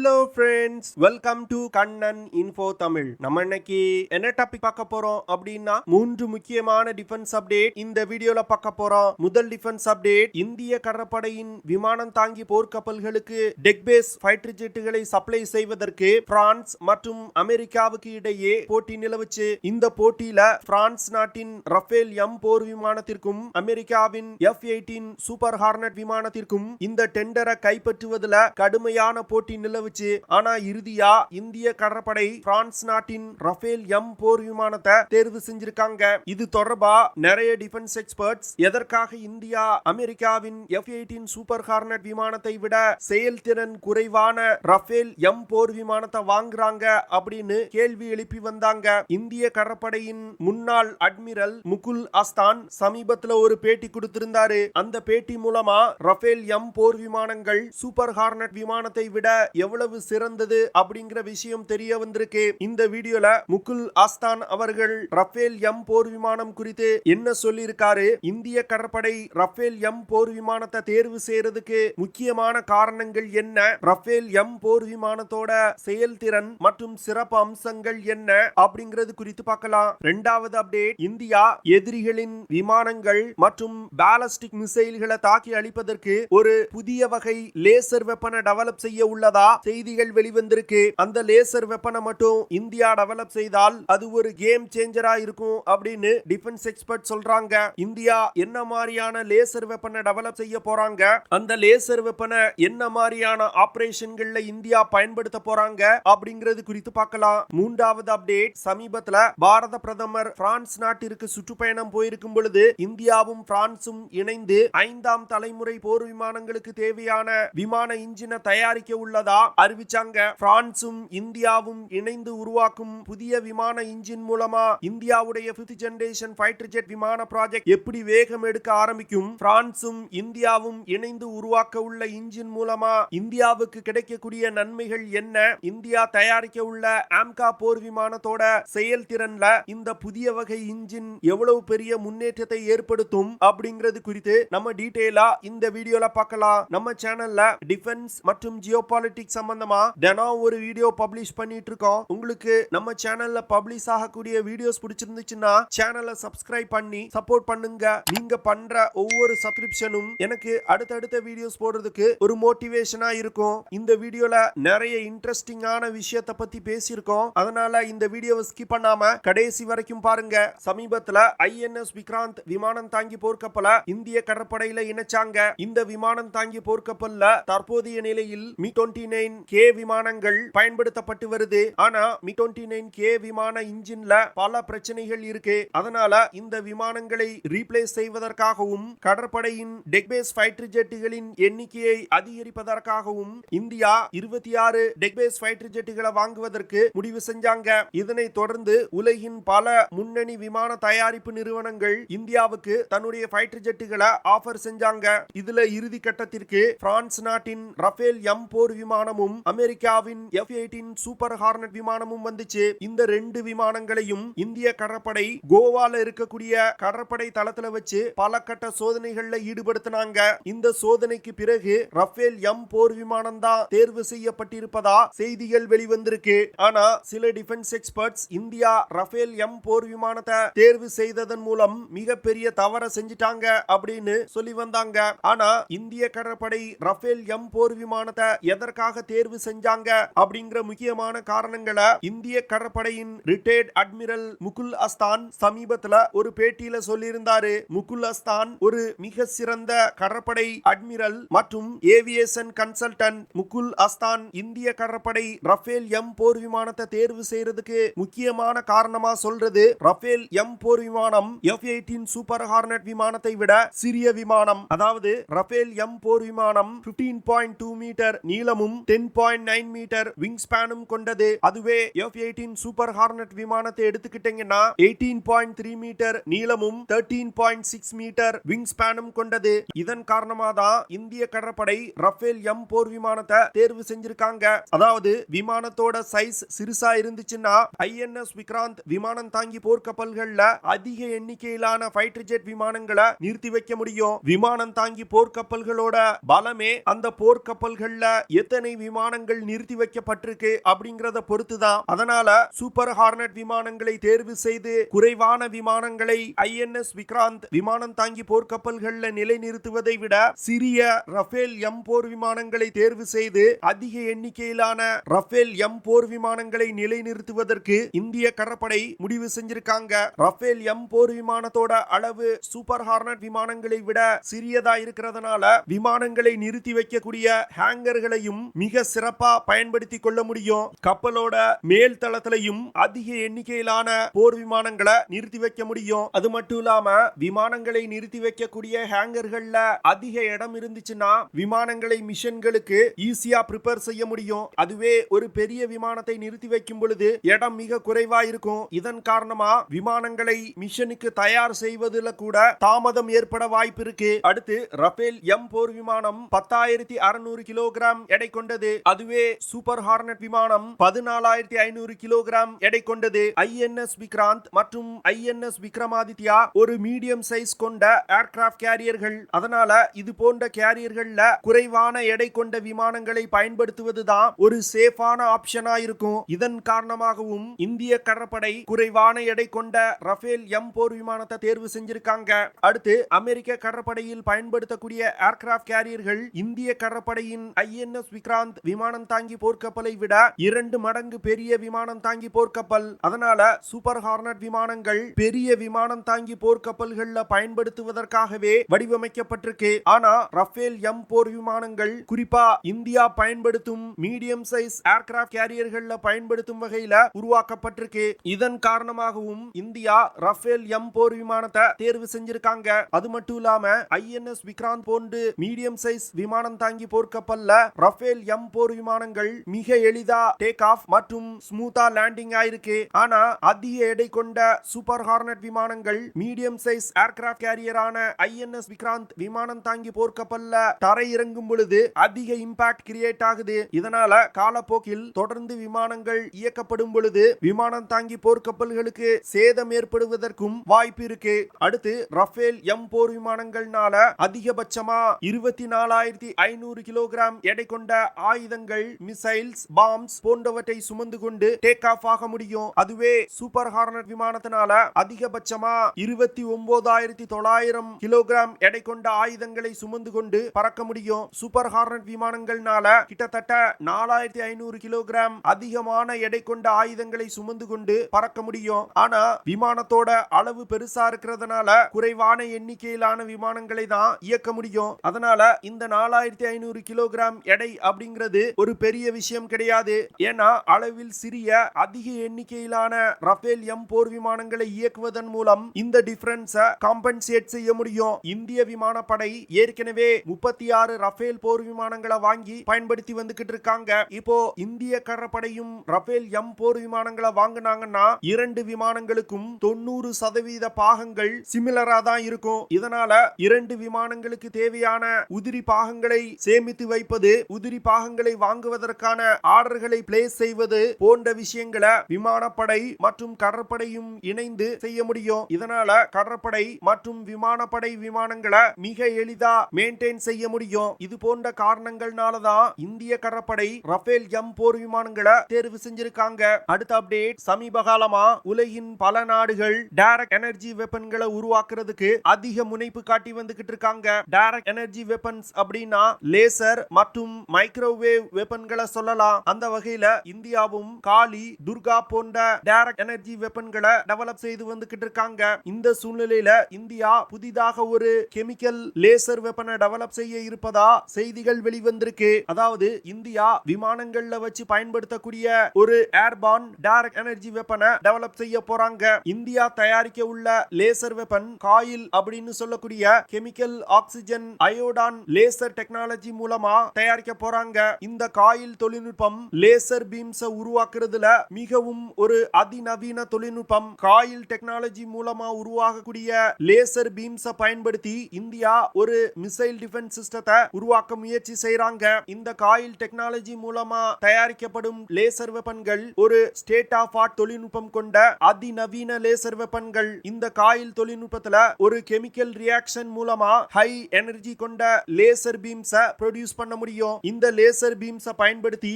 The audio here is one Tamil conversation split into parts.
Hello friends, welcome to Kannan info Tamil. நம்ம இன்னைக்கு என்ன டாபிக் பார்க்க போறோம் அப்படின்னா 3 முக்கியமான டிஃபென்ஸ் அப்டேட் இந்த வீடியோல பார்க்க போறோம். முதல் டிஃபென்ஸ் அப்டேட், இந்திய கடற்படையின் விமானம் தாங்கி போர்க்கப்பல்களுக்கு டெக் பேஸ் ஃபைட்டர் ஜெட்டுகளை சப்ளை செய்வதற்கு பிரான்ஸ் மற்றும் அமெரிக்காவுக்கு இடையே போட்டி நிலவுச்சு. இந்த போட்டியில பிரான்ஸ் நாட்டின் ரஃபேல் எம் போர் விமானத்திற்கும் அமெரிக்காவின் F-18 சூப்பர் ஹார்னட் விமானத்திற்கும் இந்த டெண்டரை கைப்பற்றுவதில் கடுமையான போட்டி நிலவுச்சு. ஆனா இறுதியா இந்திய கடற்படை பிரான்ஸ் நாட்டின் ரஃபேல் எம் போர் விமானத்தை தேர்வு செஞ்சிருக்காங்க. இது தொடர்பா நிறைய டிஃபென்ஸ் எக்ஸ்பர்ட்ஸ் எதற்காக இந்தியா அமெரிக்காவின் F-18 சூப்பர் ஹார்னட் விமானத்தை விட செயல்திறன் குறைவான ரஃபேல் எம் போர் விமானத்தை வாங்குறாங்க அப்படின்னு கேள்வி எழுப்பி வந்தாங்க. இந்திய கடற்படையின் முன்னாள் அட்மிரல் முகுல் அஸ்தான் சமீபத்துல ஒரு பேட்டி கொடுத்திருந்தாரு. அந்த பேட்டி மூலமா ரஃபேல் எம் போர் விமானங்கள் சூப்பர் ஹார்னட் விமானத்தை விட எவ்வளவு சிறந்தது அப்படிங்கிற விஷயம் தெரிய வந்திருக்கு. இந்த வீடியோல முகுல் அஸ்தான் அவர்கள் ரஃபேல் எம் போர் விமானம் குறித்து என்ன சொல்லியிருக்காரு, இந்திய கடற்படை ரஃபேல் எம் போர் விமானத்தை தேர்வு செய்யறதுக்கு முக்கியமான காரணங்கள் என்ன, ரஃபேல் எம் போர் விமானத்தோட செயல்திறன் மற்றும் சிறப்பு அம்சங்கள் என்ன அப்படிங்கிறது குறித்து பார்க்கலாம். இரண்டாவது அப்டேட், இந்தியா எதிரிகளின் விமானங்கள் மற்றும் பாலிஸ்டிக் மிசைல்களை தாக்கி அழிப்பதற்கு ஒரு புதிய வகை லேசர் வெப்பனை டெவலப் செய்ய உள்ளதா செய்திகள் வெளிவந்திருக்கு. அந்த லேசர் வெப்பனை மட்டும் இந்தியா டெவலப் செய்தால் அது ஒரு கேம் சேஞ்சரா இருக்கும் அப்படின்னு டிஃபென்ஸ் எக்ஸ்பர்ட் சொல்றாங்க. இந்தியா என்ன மாதிரியான லேசர் வெப்பனை டெவலப் செய்ய போறாங்க, அந்த லேசர் வெப்பனை என்ன மாதிரியான ஆபரேஷன்கள்ல இந்தியா பயன்படுத்த போறாங்க அப்படிங்கிறது குறித்து பார்க்கலாம். மூன்றாவது அப்டேட், சமீபத்துல பாரத பிரதமர் பிரான்ஸ் நாட்டிற்கு சுற்றுப்பயணம் போயிருக்கும் பொழுது இந்தியாவும் பிரான்சும் இணைந்து 5ஆம் தலைமுறை போர் விமானங்களுக்கு தேவையான விமான இன்ஜினை தயாரிக்க உள்ளதா அறிவிச்சாங்க. பிரான்சும் இந்தியாவும் இணைந்து உருவாக்கும் புதிய விமான இன்ஜின் மூலமா இந்தியாவுடைய 5th ஜெனரேஷன் ஃபைட்டர் ஜெட் விமான ப்ராஜெக்ட் எப்படி வேகம் எடுக்க ஆரம்பிக்கும், பிரான்சும் இந்தியாவும் இணைந்து உருவாக்க உள்ள இன்ஜின் மூலமா இந்தியாவுக்கு கிடைக்கக்கூடிய நன்மைகள் என்ன, இந்தியா தயாரிக்க உள்ள ஆம்கா போர் விமானத்தோட செயல்திறன்ல இந்த புதிய வகை இன்ஜின் எவ்வளவு பெரிய முன்னேற்றத்தை ஏற்படுத்தும் அப்படிங்கிறது குறித்து நம்ம டீடைலா இந்த வீடியோல பார்க்கலாம். நம்ம சேனல்ல டிஃபென்ஸ் மற்றும் ஜியோபாலிட்டிக்ஸ் சம்பந்தமா தினம் ஒரு வீடியோ பப்ளிஷ் பண்ணிட்டு இருக்கோம். உங்களுக்கு நம்ம சேனல்ல பப்ளிஷ் ஆகக்கூடிய வீடியோஸ் பிடிச்சிருந்துச்சுன்னா சேனலை சப்ஸ்கிரைப் பண்ணி சப்போர்ட் பண்ணுங்க. நீங்க பண்ற ஒவ்வொரு சப்ஸ்கிரிப்ஷனும் எனக்கு அடுத்தடுத்த வீடியோஸ் போடுறதுக்கு ஒரு மோட்டிவேஷனா இருக்கும். இந்த வீடியோல நிறைய இன்ட்ரெஸ்டிங்கான விஷயத்தை பத்தி பேசியிருக்கோம். அதனால இந்த வீடியோவை ஸ்கிப் பண்ணாம கடைசி வரைக்கும் பாருங்க. சமீபத்துல INS விக்ராந்த் விமானம் தாங்கி போர்க்கப்பல இந்திய கடற்படையில இணைச்சாங்க. இந்த விமானம் தாங்கி போர்க்கப்பல்ல தற்போதைய நிலையில் MiG-29K விமானங்கள் பயன்படுத்தப்பட்டு வருது. ஆனா MiG-29K விமான இன்ஜின்ல பல பிரச்சனைகள் இருக்கு. அதனால இந்த விமானங்களை ரீப்ளேஸ் செய்வதற்காகவும் கடற்படையின் டெக் பேஸ் ஃபைட்டர் ஜெட்டுகளின் எண்ணிக்கையை அதிகரிப்பதற்காகவும் இந்தியா 26 டெக் பேஸ் ஃபைட்டர் ஜெட்டுகளை வாங்குவதற்கு முடிவு செஞ்சாங்க. இதனை தொடர்ந்து உலகின் பல முன்னணி விமான தயாரிப்பு நிறுவனங்கள் இந்தியாவுக்கு தன்னுடைய ஃபைட்டர் ஜெட்டுகளை ஆஃபர் செஞ்சாங்க. இதுல இறுதி கட்டத்திற்கு பிரான்ஸ் நாட்டின் ரஃபேல் எம் போர் விமானமும் அமெரிக்காவின் F-18 சூப்பர் ஹார்னட் விமானமும் வந்துச்சு. இந்த 2 விமானங்களையும் இந்திய கடற்படை கோவால இருக்கக்கூடிய கடற்படை தளத்துல வச்சு பல கட்ட சோதனைகள்ல ஈடுபடுத்தினாங்க. இந்த சோதனைக்கு பிறகு ரஃபேல் எம் போர் விமானம் தான் தேர்வு செய்யப்பட்டிருப்பதா செய்திகள் வெளிவந்திருக்கு. ஆனா சில defence experts India Rafale M போர் விமானத்தை தேர்வு செய்ததன் மூலம் மிகப்பெரிய தவற செஞ்சிட்டாங்க அப்படின்னு சொல்லி வந்தாங்க. ஆனா இந்திய கடற்படை ரஃபேல் எம் போர் விமானத்தை எதற்காக தேர்வு செஞ்சாங்க அப்படிங்கிற முக்கியமான காரணங்களை இந்திய கடற்படையின் ரிட்டையர்ட் அட்மிரல் முகுல் அஸ்தான் சமீபத்துல ஒரு பேட்டியில சொல்லியிருந்தாரு. முகுல் அஸ்தான் ஒரு மிக சிறந்த கடற்படை அட்மிரல் மற்றும் ஏவியேஷன் கன்சல்டன்ட். முகுல் அஸ்தான் இந்திய கடற்படை ரஃபேல் எம் போர் விமானத்தை தேர்வு செய்யறதுக்கு முக்கியமான காரணமா சொல்றது, ரஃபேல் எம் போர் விமானம் F-18 சூப்பர் ஹார்னட் விமானத்தை விட சிறிய விமானம். அதாவது ரஃபேல் எம் போர் விமானம் 15.2 மீட்டர் நீளமும் 10.9 மீட்டர் விங் ஸ்பேனும் கொண்டது. அதுவே F-18 சூப்பர் ஹார்னட் விமானத்தை எடுத்துக்கிட்டீங்கன்னா 18.3 மீட்டர் நீளமும் 13.6 மீட்டர் விங் ஸ்பேனும் கொண்டது. இதன் காரணமா தான் இந்திய கடற்படை ரஃபேல் எம் போர் விமானத்தை தேர்வு செஞ்சிருக்காங்க. அதாவது விமானத்தோட சைஸ் சிறுசா இருந்துச்சுன்னா INS விக்ராந்த் விமானம் தாங்கி போர்க்கப்பல்கள்ல அதிக எண்ணிக்கையிலான ஃபைட்டர் ஜெட் விமானங்களை நிறுத்தி வைக்க முடியும். விமானம் தாங்கி போர்க்கப்பல்களோட பலமே அந்த போர்க்கப்பல்கள்ல எத்தனை விமானங்கள் நிறுத்தி வைக்கப்பட்டிருக்கு அப்படிங்கறத பொறுத்துதான். அதனால சூப்பர் ஹார்னட் விமானங்களை தேர்வு செய்து குறைவான விமானங்களை ஐஎன்எஸ் விக்ராந்த் விமானம் தாங்கி போர்க்கப்பல்கள்ல நிலைநிறுத்துவதை விட சிறிய ரஃபேல் எம் போர் விமானங்களை தேர்வு செய்து அதிக எண்ணிக்கையிலான ரஃபேல் எம் போர் விமானங்களை நிலைநிறுத்துவதற்கு இந்திய கடற்படை முடிவு செஞ்சிருக்காங்க. ரஃபேல் எம் போர் விமானத்தோட அளவு சூப்பர் ஹார்னட் விமானங்களை விட சிறியதா இருக்கிறதுனால விமானங்களை நிறுத்தி வைக்கக்கூடிய ஹேங்கர்களையும் மிக சிறப்பா பயன்படுத்தி கொள்ள முடியும். கப்பலோட மேல் தளத்திலையும் அதிக எண்ணிக்கையிலான போர் விமானங்களை நிறுத்தி வைக்க முடியும். அது மட்டும் இல்லாம விமானங்களை நிறுத்தி வைக்கக்கூடிய ஹேங்கர்கள்ல அதிக இடம் இருந்துச்சுன்னா விமானங்களை மிஷன்களுக்கு ஈஸியா ப்ரிப்பேர் செய்ய முடியும். அதுவே ஒரு பெரிய விமானத்தை நிறுத்தி வைக்கும் பொழுது இடம் மிக குறைவா இருக்கும். இதன் காரணமா விமானங்களை மிஷனுக்கு தயார் செய்வதில் கூட தாமதம் ஏற்பட வாய்ப்பு இருக்கு. அடுத்து ரஃபேல் எம் போர் விமானம் 10,600 கிலோகிராம் எடை கொண்டது. அதுவே சூப்பர் ஹார்னட் விமானம் 14,500 கிலோகிராம் எடை கொண்டது. ஐஎன்எஸ் விக்ராந்த் மற்றும் ஐஎன்எஸ் விக்ரமாதித்யா ஒரு மீடியம் சைஸ் கொண்ட ஏர்கிராஃப்ட் கேரியர்கள். அதனால இது போன்ற கேரியர்கள்ல குறைவான எடை கொண்ட விமானங்களை பயன்படுத்துவதுதான் ஒரு சேஃபான ஆப்ஷனா இருக்கும். இதன் காரணமாகவும் இந்திய கடற்படை குறைவான எடை கொண்ட ரஃபேல் எம் போர் விமானத்தை தேர்வு செஞ்சிருக்காங்க. அடுத்து அமெரிக்க கடற்படையில் பயன்படுத்தக்கூடிய ஏர்கிராஃப்ட் கேரியர்கள் இந்திய கடற்படையின் ஐஎன்எஸ் விக்ராந்த் விமானம் தாங்கி போர்க்கப்பலை விட 2 மடங்கு பெரிய விமானம் தாங்கி போர்க்கப்பல். அதனால சூப்பர் ஹார்னட் விமானங்கள் பெரிய விமானம் தாங்கி போர்க்கப்பல்கள்ல பயன்படுத்துவதற்காகவே வடிவமைக்கப்பட்டிருக்கு. ஆனா ரஃபேல் எம் போர் விமானங்கள் குறிப்பா இந்தியா பயன்படுத்தும் மீடியம் சைஸ் ஏர்கிராஃப்ட் கேரியர்கள்ல பயன்படுத்தும் வகையில உருவாக்கப்பட்டிருக்கு. இதன் காரணமாகவும் இந்தியா ரஃபேல் எம் போர் விமானத்தை தேர்வு செஞ்சிருக்காங்க. அது மட்டும் இல்லாம ஐஎன்எஸ் விக்ராந்த் போன்று மீடியம் சைஸ் விமானம் தாங்கி போர்க்கப்பல்ல ரஃபேல் எம் போர் விமானங்கள் மிக எளிதா டேக் ஆஃப் மற்றும் ஸ்மூத்தா லேண்டிங் ஆயிருக்கு. ஆனா அதிக எடை கொண்ட சூப்பர் ஹார்னட் விமானங்கள் மீடியம் சைஸ் ஏர்கிராஃப்ட் கேரியரான ஐஎன்எஸ் விக்ராந்த் விமானம் தாங்கி போர்க்கப்பல்ல தரை இறங்கும் பொழுது அதிக இம்பாக்ட் கிரியேட் ஆகுது. இதனால காலப்போக்கில் தொடர்ந்து விமானங்கள் இயக்கப்படும் பொழுது விமானம் தாங்கி போர்க்கப்பல்களுக்கு சேதம் ஏற்படுவதற்கும் வாய்ப்பு இருக்கு. அடுத்து ரஃபேல் எம் போர் விமானங்கள்னால அதிகபட்சமா 24,500 கிலோகிராம் எடை கொண்ட ஆயுதங்கள், மிசைல்ஸ், பாம்ஸ் போன்றவற்றை சுமந்து கொண்டு டேக் ஆஃப் ஆக முடியும். அதுவே சூப்பர் ஹார்னட் விமானத்தினால அதிகபட்சமா 29,900 கிலோகிராம் எடை கொண்ட ஆயுதங்களை சுமந்து கொண்டு பறக்க முடியும். சூப்பர் ஹார்னட் விமானங்கள்னால கிட்டத்தட்ட 4,500 கிலோகிராம் அதிகமான எடை கொண்ட ஆயுதங்களை சுமந்து கொண்டு பறக்க முடியும். ஆனா விமானத்தோட அளவு பெருசா இருக்கிறதுனால குறைவான எண்ணிக்கையிலான விமானங்களை தான் இயக்க முடியும். அதனால இந்த 4,500 கிலோகிராம் எடை அப்படிங்கிறது ஒரு பெரிய விஷயம் கிடையாது. ஏன்னா அளவில் சிறிய அதிக எண்ணிக்கையிலான ரஃபேல் எம் போர் விமானங்களை இயக்குவதன் மூலம் இந்த டிஃபரன்ஸை காம்பன்சேட் செய்ய முடியும். இந்திய விமானப்படை ஏற்கனவே 36 ரஃபேல் போர் விமானங்களை வாங்கி பயன்படுத்தி வந்துகிட்டு இருக்காங்க. இப்போ இந்திய கடற்படையும் ரஃபேல் எம் போர் விமானங்களை வாங்கினாங்கன்னா 2 விமானங்களுக்கும் 90% பாகங்கள் சிமிலரா தான் இருக்கும். இதனால 2 விமானங்களுக்கு தேவையான உதிரி பாகங்களை சேமித்து வைப்பது, உதிரி பாகங்களை வாங்குவதற்கான ஆர்டர்களை பிளேஸ் செய்வது போன்ற விஷயங்களை விமானப்படை மற்றும் கடற்படையும் இணைந்து செய்ய முடியும். இதனால கடற்படை மற்றும் விமானப்படை விமானங்களை மிக எளிதா மெயின்டைன் செய்ய முடியும். இது போன்ற காரணங்கள்னாலதான் இந்திய கடற்படை ரஃபேல் எம் போர் விமானங்களை தேர்வு செஞ்சிருக்காங்க. அடுத்த அப்டேட், சமீப காலமா உலகின் பல நாடுகள் டைரக்ட் எனர்ஜி வெப்பன்களை உருவாக்குறதுக்கு அதிக முனைப்பு காட்டி வந்துகிட்டு இருக்காங்க. டைரக்ட் எனர்ஜி வெப்பன்ஸ் அப்படின்னா லேசர் மற்றும் மைக்ரோவேவ் வெப்பன்களை சொல்லலாம். அந்த வகையில இந்தியாவும் காளி, துர்கா போன்ற டைரக்ட் எனர்ஜி வெப்பன்களை டெவலப் செய்து வந்துகிட்டு இருக்காங்க. இந்த சூழ்நிலையில இந்தியா புதிதாக ஒரு கெமிக்கல் லேசர் வெப்பனை டெவலப் செய்ய இருப்பதா செய்திகள் வெளிவந்திருக்கு. அதாவது இந்தியா விமானங்கள்ல வச்சு பயன்படுத்தக்கூடிய ஒரு ஏர்பார்ன் டைரக்ட் எனர்ஜி வெப்பனை டெவலப் செய்ய போறாங்க. இந்தியா தயாரிக்க உள்ள லேசர் வெப்பன் காயில் அப்படின்னு சொல்லக்கூடிய கெமிக்கல் ஆக்சிஜன் அயோடான் லேசர் டெக்னாலஜி மூலமா தயாரிக்க போறாங்க. இந்த காயில் தொழில்நுட்பம் லேசர் பீம்ஸ் உருவாக்குறதுல மிகவும் ஒரு அதிநவீன தொழில்நுட்பம். காயில் டெக்னாலஜி மூலமா உருவாகக்கூடிய லேசர் பீம்ஸ் பயன்படுத்தி இந்தியா ஒரு மிசைல் டிஃபென்ஸ் சிஸ்டத்தை உருவாக்க முயற்சி செய்றாங்க. இந்த காயில் டெக்னாலஜி மூலமா தயாரிக்கப்படும் லேசர் வெப்பன்கள் ஒரு ஸ்டேட் ஆஃப் ஆர்ட் தொழில்நுட்பம் கொண்ட அதிநவீன லேசர் வெப்பன்கள். இந்த காயில் தொழில்நுட்பத்துல ஒரு கெமிக்கல் ரியாக்ஷன் மூலமா ஹை எனர்ஜி கொண்ட லேசர் பீம்ஸ் ப்ரொடியூஸ் பண்ண முடியும். இந்த லேசர் லேசர் பீம்ஸ் பயன்படுத்தி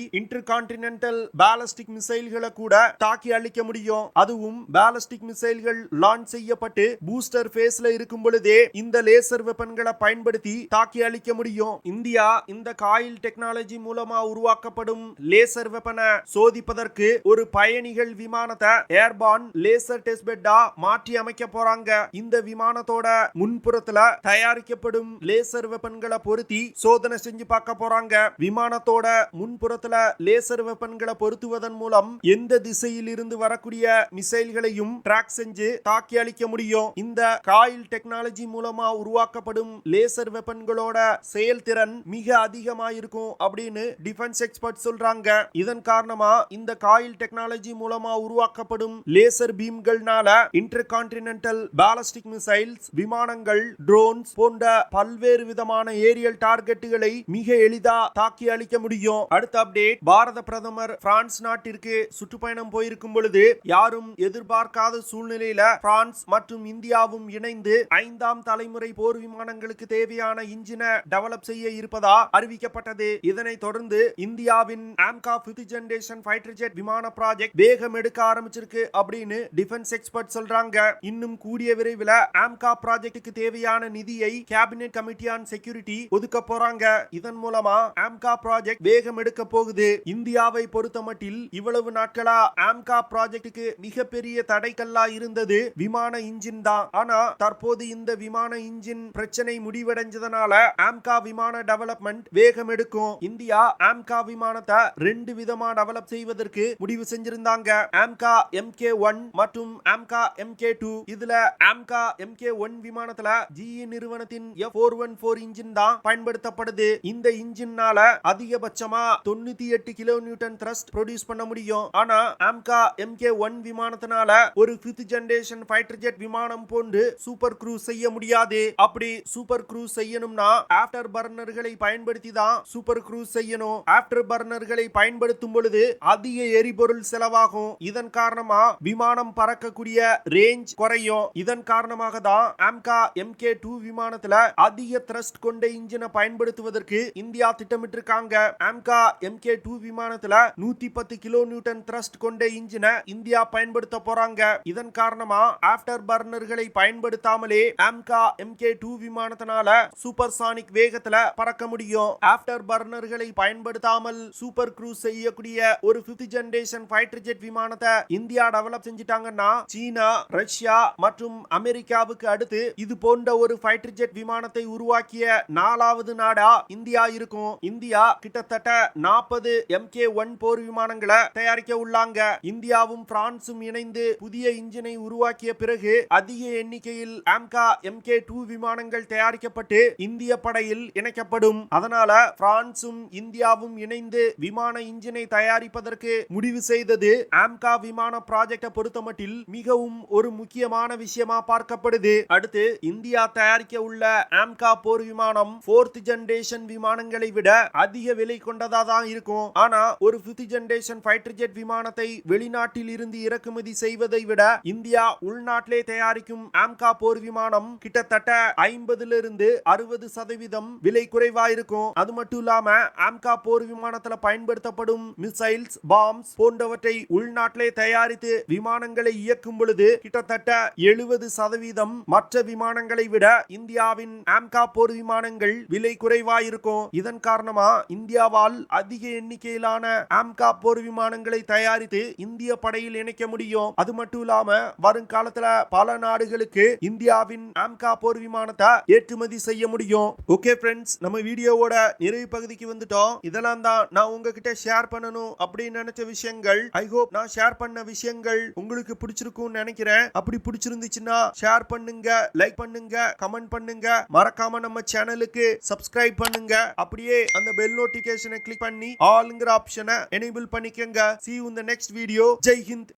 இன்டர்கான்டினென்டல் பாலிஸ்டிக் மிசைல்களை கூட தாக்கி அழிக்க முடியும். அதுவும் பாலிஸ்டிக் மிசைல்கள் லான்ச் செய்யப்பட்டு பூஸ்டர் பேஸ்ல இருக்கும் பொழுதே இந்த லேசர் வெப்பன்களை பயன்படுத்தி தாக்கி அழிக்க முடியும். இந்தியா இந்த காயில் டெக்னாலஜி மூலமா உருவாக்கப்படும் லேசர் வெப்பனை சோதிப்பதற்கு ஒரு பயணிகள் விமானத்தை ஏர்பான் லேசர் டெஸ்ட் பெட்டா மாற்றி அமைக்க போறாங்க. இந்த விமானத்தோட முன்புறத்துல தயாரிக்கப்படும் லேசர் வெப்பன்களை பொருத்தி சோதனை செஞ்சு பார்க்க போறாங்க. விமானத்தோட முன்புறத்துல லேசர் வெப்பன்களை பொருத்துவதன் மூலம் எந்த திசையில் இருந்து வரக்கூடிய மிசைல்களையும் ட்ராக் செஞ்சு தாக்கி அழிக்க முடியும். இந்த காயில் டெக்னாலஜி மூலமா உருவாக்கப்படும் லேசர் வெப்பன்களோட செயல்திறன் மிக அதிகமா இருக்கும் அப்படின்னு டிஃபென்ஸ் எக்ஸ்பர்ட் சொல்றாங்க. இதன் காரணமா இந்த காயில் டெக்னாலஜி மூலமா உருவாக்கப்படும் லேசர் பீம்கள்னால இன்டர்கான்டினென்டல் பாலிஸ்டிக் மிசைல்ஸ், விமானங்கள், ட்ரோன்ஸ் போன்ற பல்வேறு விதமான ஏரியல் டார்கெட்டுகளை மிக எளிதா தாக்கி அழிக்க முடியும். அடுத்த அப்டேட், பாரத பிரதமர் பிரான்ஸ் நாட்டிற்கு சுற்றுப்பயணம் போயிருக்கும் பொழுது யாரும் எதிர்பார்க்காத சூழ்நிலையில பிரான்ஸ் மற்றும் இந்தியாவும் இணைந்து 5ஆம் தலைமுறை போர் விமானங்களுக்கு தேவையான இன்ஜினை டெவலப் செய்ய இருப்பதா அறிவிக்கப்பட்டது. இதனைத் தொடர்ந்து இந்தியாவின் AMCA 5th generation fighter jet விமான ப்ராஜெக்ட் வேகம் எடுக்க ஆரம்பிச்சிருக்கு அப்படின்னு டிஃபென்ஸ் எக்ஸ்பர்ட் சொல்றாங்க. இன்னும் கூடிய விரைவில் ஆம்கா ப்ராஜெக்ட்டுக்கு தேவையான நிதியை கேபினெட் கமிட்டி ஆன் செக்யூரிட்டி ஒதுக்க போறாங்க. இதன் மூலமா ஆம்கா ப்ராஜெக்ட் வேகம் எடுக்க போகுது. இந்தியாவை பொறுத்தமட்டில் இவ்வளவு நாட்களா ஆம்கா ப்ராஜெக்ட்டுக்கு மிகப்பெரிய தடைக்கல்லா இருந்தது விமான இன்ஜின் தான். ஆனா தற்போது இந்த விமான இன்ஜின் பிரச்சனை முடிவடைஞ்சதனால ஆம்கா விமான டெவலப்மெண்ட் வேகம் எடுக்கும். இந்தியா ஆம்கா விமானத்தை 2 விதமா டெவலப் செய்வதற்கு முடிவு செஞ்சிருந்தாங்க. ஆம்கா MK1 மற்றும் ஆம்கா MK2. இதுல ஆம்கா MK1 விமானத்துல GE நிறுவனத்தின் F414 இன்ஜின் தான் பயன்படுத்தப்படுது. இந்த இன்ஜின்னால அதிகபட்சமா 98 கிலோ நியூட்டன் த்ரஸ்ட் ப்ரொடியூஸ் பண்ண முடியும். ஆனா ஆம்கா MK1 விமானத்தினால ஒரு 5th ஜெனரேஷன் ஃபைட்டர் ஜெட் விமானம் போன்று சூப்பர் க்ரூஸ் செய்ய முடியாது. அப்படி சூப்பர் க்ரூஸ் செய்யணும்னா ஆஃப்டர் பர்னர்களை பயன்படுத்தி தான் சூப்பர் க்ரூஸ் செய்யணும். ஆஃப்டர் பர்னர்களை பயன்படுத்தும் பொழுது அதிக எரிபொருள் செலவாகும். இதன் காரணமா விமானம் பறக்கக்கூடிய ரேஞ்ச் குறையும். இதன் காரணமாக தான் ஆம்கா MK2 விமானத்துல அதிக த்ரஸ்ட் கொண்ட இன்ஜினை பயன்படுத்துவதற்கு இந்தியா திட்டமிட்டிருக்காங்க. ஆம்கா MK2 விமானத்துல 110 கிலோ நியூட்டன் த்ரஸ்ட் கொண்ட இன்ஜினை இந்தியா பயன்படுத்த போறாங்க. இதன் காரணமா ஆஃப்டர் பர்னர்களை பயன்படுத்தாமலே ஆம்கா MK2 விமானத்தினால சூப்பர்சானிக் வேகத்துல பறக்க முடியும். ஆஃப்டர் பர்னர்களை பயன்படுத்தாமல் சூப்பர் க்ரூஸ் செய்யக்கூடிய ஒரு 5th ஜெனரேஷன் ஃபைட்டர் ஜெட் விமானத்தை இந்தியா டெவலப் செஞ்சிட்டாங்கன்னா சீனா, ரஷ்யா மற்றும் அமெரிக்காவுக்கு அடுத்து இது போன்ற ஒரு ஃபைட்டர் ஜெட் விமானத்தை உருவாக்கிய 4வது நாடா இந்தியா இருக்கும். இந்தியா கிட்டத்தட்ட 40 MK1 போர் விமானங்களை தயாரிக்க உள்ளாங்க. இந்தியாவும் பிரான்சும் இணைந்து புதிய இன்ஜினை உருவாக்கிய பிறகு அதிக எண்ணிக்கையில் ஆம்கா MK2 விமானங்கள் தயாரிக்கப்பட்டு இந்திய படையில் இணைக்கப்படும். அதனால பிரான்சும் இந்தியாவும் இணைந்து விமான இன்ஜினை தயாரிப்பதற்கு முடிவு செய்தது ஆம்கா விமான ப்ராஜெக்டை பொறுத்தமட்டில் மிகவும் ஒரு முக்கியமான விஷயமா பார்க்கப்படுது. அடுத்து இந்தியா தயாரிக்க உள்ள ஆம்கா போர் விமானம் 4th ஜெனரேஷன் விமானங்களை விட அதிக விலை கொண்டதா தான் இருக்கும். ஆனா ஒரு 5th ஜெனரேஷன் ஃபைட்டர் ஜெட் விமானத்தை வெளிநாட்டில் இருந்து இறக்குமதி செய்வதை விட இந்தியா உள்நாட்டிலே தயாரிக்கும் ஆம்கா போர் விமானம் கிட்டத்தட்ட 50-60% விலை குறைவா இருக்கும். அது மட்டும் இல்லாம ஆம்கா போர் விமானத்துல பயன்படுத்தப்படும் மிசைல்ஸ், பாம்ஸ் போன்றவற்றை உள்நாட்டிலே தயாரித்து விமானங்களை இயக்கும் பொழுது கிட்டத்தட்ட 70% மற்ற விமானங்களை விட இந்தியாவின் ஆம்கா போர் விமானங்கள் விலை குறைவா இருக்கும். இதன் காரணமா இந்தியாவால் அதிக எண்ணிக்கையிலான ஆம்கா போர் விமானங்களை தயாரித்து இந்திய படையில் இணைக்க முடியும். அது மட்டும் இல்லாம வருங்காலத்துல பல நாடுகளுக்கு இந்தியாவின் ஆம்கா போர் விமானத்தை ஏற்றுமதி செய்ய முடியும். ஓகே ஃப்ரெண்ட்ஸ், நம்ம வீடியோவோட நிறைவு பகுதிக்கு வந்துட்டோம். இதெல்லாம் தான் நான் உங்ககிட்ட ஷேர் பண்ணணும் அப்படின்னு நினைச்ச விஷயங்கள். ஐ ஹோப் நான் ஷேர் பண்ண விஷயங்கள் உங்களுக்கு பிடிச்சிருக்கும்னு நினைக்கிறேன். அப்படி பிடிச்சிருந்துச்சுன்னா ஷேர் பண்ணுங்க, லைக் பண்ணுங்க, கமெண்ட் பண்ணுங்க. மறக்காம நம்ம சேனலுக்கு சப்ஸ்கிரைப் பண்ணுங்க. அப்படியே அந்த பெல் நோட்டிபிகேஷனை கிளிக் பண்ணி ஆல்ங்கிற ஆப்ஷனை எனேபிள் பண்ணிக்கங்க. See you in the next video. Jai Hind.